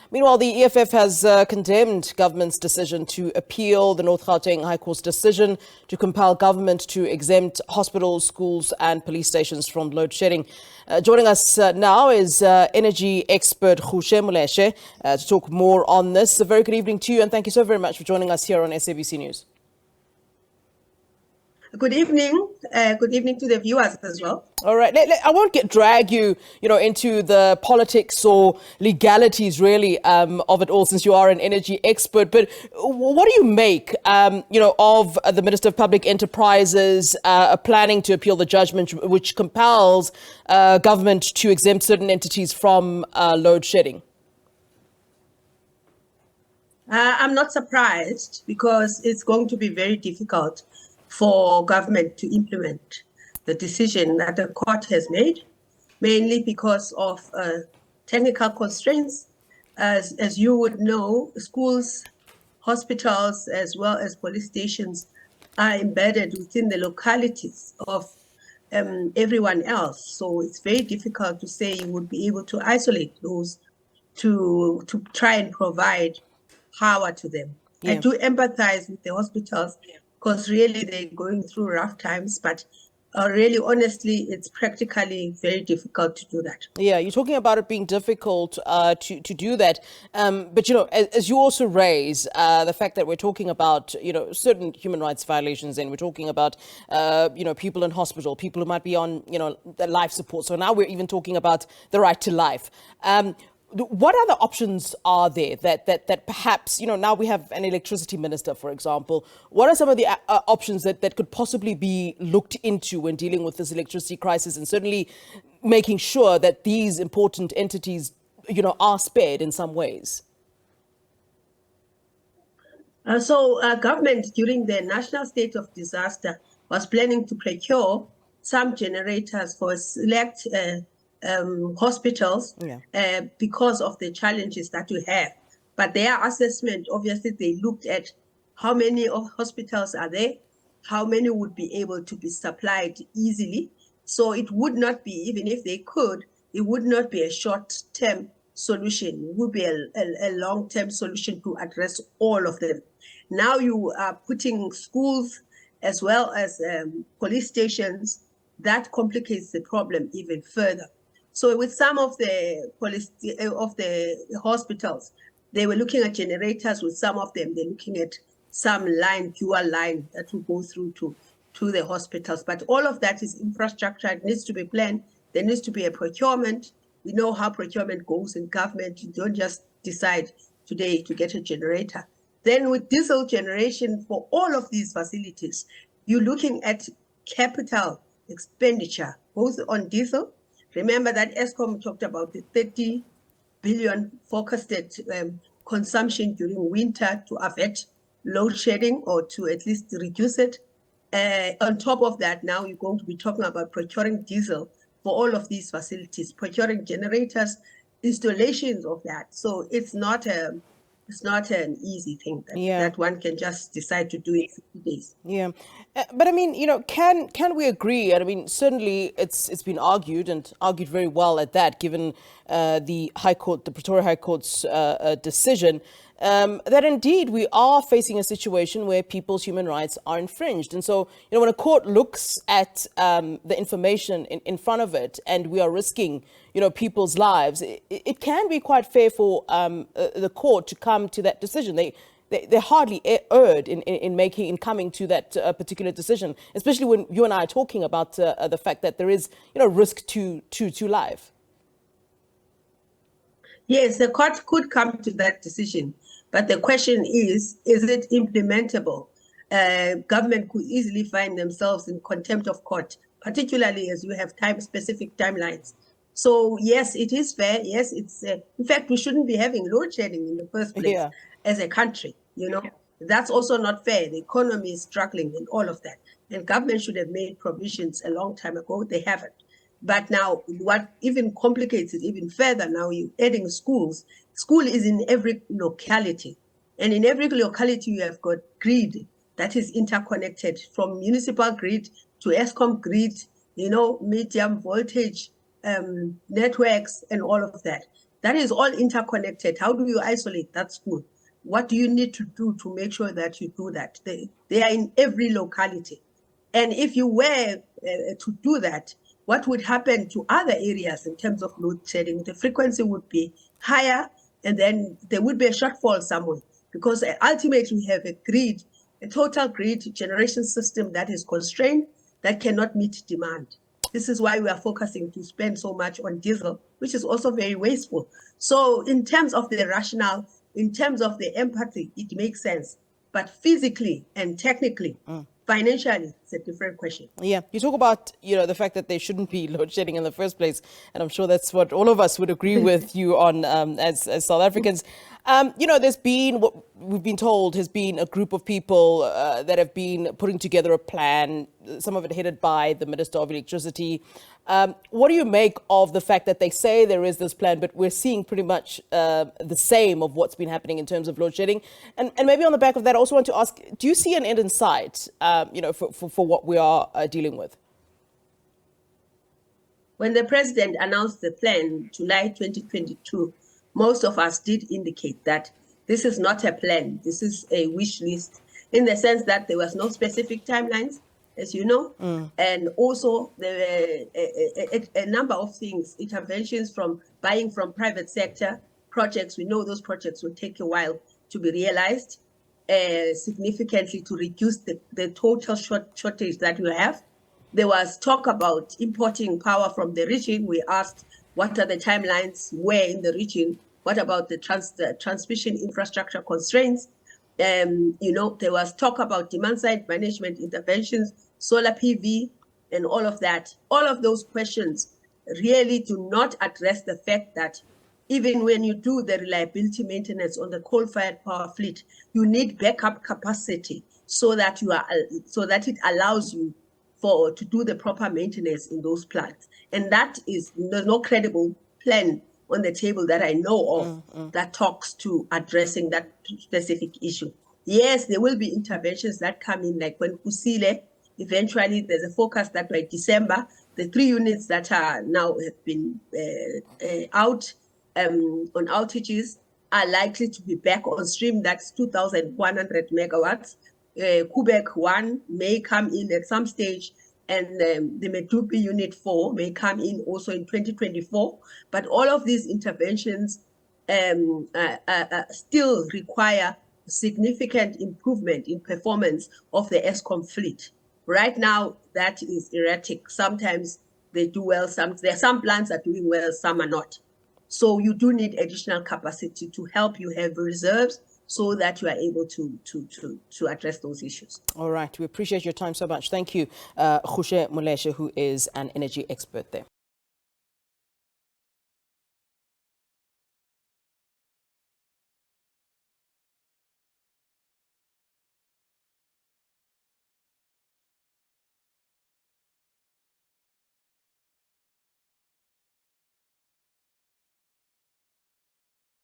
Meanwhile, the EFF has condemned government's decision to appeal the North Gauteng High Court's decision to compel government to exempt hospitals, schools and police stations from load shedding. Joining us now is energy expert Ruse Moleshe to talk more on this. A very good evening to you, and thank you so very much for joining us here on SABC News. Good evening. Good evening to the viewers as well. All right. I won't drag you, into the politics or legalities, really, of it all, since you are an energy expert. But what do you make, of the Minister of Public Enterprises planning to appeal the judgment which compels government to exempt certain entities from load shedding? I'm not surprised, because it's going to be very difficult for government to implement the decision that the court has made, mainly because of technical constraints. As you would know, schools, hospitals, as well as police stations are embedded within the localities of everyone else. So it's very difficult to say you would be able to isolate those to try and provide power to them. Yeah. I do empathize with the hospitals, because really they're going through rough times, but really, honestly, it's practically very difficult to do that. Yeah, you're talking about it being difficult to do that. But, as you also raise the fact that we're talking about, certain human rights violations, and we're talking about, people in hospital, people who might be on, the life support. So now we're even talking about the right to life. What other options are there that perhaps, now we have an electricity minister, for example. What are some of the options that could possibly be looked into when dealing with this electricity crisis, and certainly making sure that these important entities, are spared in some ways? Government during the national state of disaster was planning to procure some generators for select hospitals, because of the challenges that we have. But their assessment, obviously, they looked at how many hospitals are there, how many would be able to be supplied easily. So it would not be, even if they could, it would not be a short-term solution. It would be a long-term solution to address all of them. Now you are putting schools as well as police stations. That complicates the problem even further. So with some of the hospitals, they were looking at generators. With some of them, they're looking at some dual line that will go through to the hospitals. But all of that is infrastructure. It needs to be planned. There needs to be a procurement. We know how procurement goes in government. You don't just decide today to get a generator. Then with diesel generation for all of these facilities, you're looking at capital expenditure, both on diesel. Remember that ESCOM talked about the 30 billion forecasted consumption during winter to avert load shedding, or to at least reduce it. On top of that, now you're going to be talking about procuring diesel for all of these facilities, procuring generators, installations of that. So it's not an easy thing that one can just decide to do in 50 days. Yeah. But I mean, can we agree? I mean, certainly it's been argued, and argued very well at that, given the High Court, the Pretoria High Court's decision, that indeed we are facing a situation where people's human rights are infringed. And so, when a court looks at the information in front of it, and we are risking, people's lives, it can be quite fair for the court to come to that decision. They hardly erred in coming to that particular decision, especially when you and I are talking about the fact that there is, risk to life. Yes, the court could come to that decision, but the question is it implementable? Government could easily find themselves in contempt of court, particularly as you have specific timelines. So yes, it is fair. Yes, it's in fact, we shouldn't be having load shedding in the first place as a country. That's also not fair. The economy is struggling and all of that. And government should have made provisions a long time ago. They haven't. But now what even complicates it even further, now you're adding schools. School is in every locality. And in every locality, you have got grid that is interconnected, from municipal grid to ESCOM grid, medium voltage networks and all of that. That is all interconnected. How do you isolate that school? What do you need to do to make sure that you do that? They are in every locality. And if you were to do that, what would happen to other areas in terms of load shedding? The frequency would be higher, and then there would be a shortfall somewhere, because ultimately we have a total grid generation system that is constrained, that cannot meet demand. This is why we are focusing to spend so much on diesel, which is also very wasteful. So in terms of the rationale, in terms of the empathy, it makes sense. But physically and technically, financially, it's a different question. Yeah, you talk about, the fact that there shouldn't be load shedding in the first place, and I'm sure that's what all of us would agree with you on as South Africans. There's been, what we've been told has been a group of people that have been putting together a plan, some of it headed by the Minister of Electricity. What do you make of the fact that they say there is this plan, but we're seeing pretty much the same of what's been happening in terms of load shedding? And maybe on the back of that, I also want to ask, do you see an end in sight, for what we are dealing with? When the president announced the plan, July 2022, most of us did indicate that this is not a plan. This is a wish list, in the sense that there was no specific timelines, as you know, and also there were a number of things, interventions from buying from private sector projects. We know those projects will take a while to be realized, significantly to reduce the total shortage that we have. There was talk about importing power from the region. We asked, what are the timelines? Where in the region? What about the transmission infrastructure constraints? There was talk about demand-side management interventions, solar PV, and all of that. All of those questions really do not address the fact that even when you do the reliability maintenance on the coal-fired power fleet, you need backup capacity so that it allows you to do the proper maintenance in those plants. And there's no credible plan on the table that I know of that talks to addressing that specific issue. Yes, there will be interventions that come in, like when Kusile, eventually there's a focus that by December, the 3 units that are now have been out on outages are likely to be back on stream. That's 2,100 megawatts. Quebec 1 may come in at some stage, and the Medupi Unit 4 may come in also in 2024. But all of these interventions still require significant improvement in performance of the Eskom fleet. Right now, that is erratic. Sometimes they do well, there are some plants are doing well, some are not. So you do need additional capacity to help you have reserves so that you are able to address those issues. All right. We appreciate your time so much. Thank you, Ruse Moleshe, who is an energy expert there.